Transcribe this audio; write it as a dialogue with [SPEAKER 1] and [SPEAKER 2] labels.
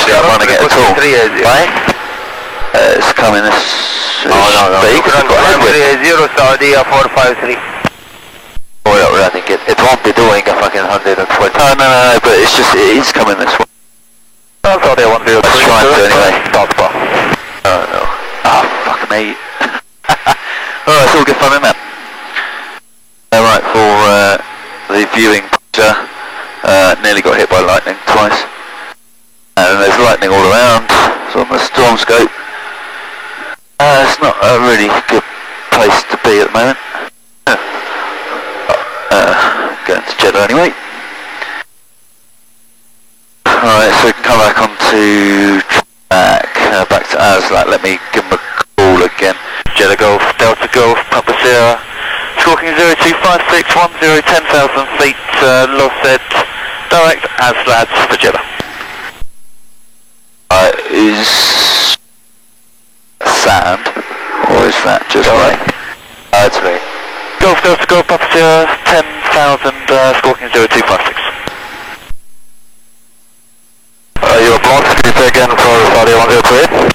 [SPEAKER 1] actually I'm running it at all. Right? It's coming this...
[SPEAKER 2] no.
[SPEAKER 1] Big.
[SPEAKER 2] Runway 30 Saudi 453.
[SPEAKER 1] Oh, yeah, I think it won't be doing a fucking 120. No, but it's just, it is coming this way.
[SPEAKER 2] Saudi 103.
[SPEAKER 1] Let's try and do it anyway.
[SPEAKER 2] Southpaw.
[SPEAKER 1] Oh, no. Oh, fuck me. Oh, it's all good fun, isn't it? Right, for the viewing picture, nearly got hit by lightning twice. And there's lightning all around, so on the storm scope. It's not a really good place to be at the moment. Going to Jeddah anyway. Alright, so we can come back onto track, back to Aslat. Let me give him a call again. Jeddah Golf, Delta Golf, Papa Sierra. Squawking 025610 10,000 feet, Lost direct Aslat for Jeddah. Is sand, or is that just right? It's me. Golf Delta Golf, Papa Sierra, 10,000, squawking 0256.
[SPEAKER 2] You're blocked, can you say again for Saudi 103?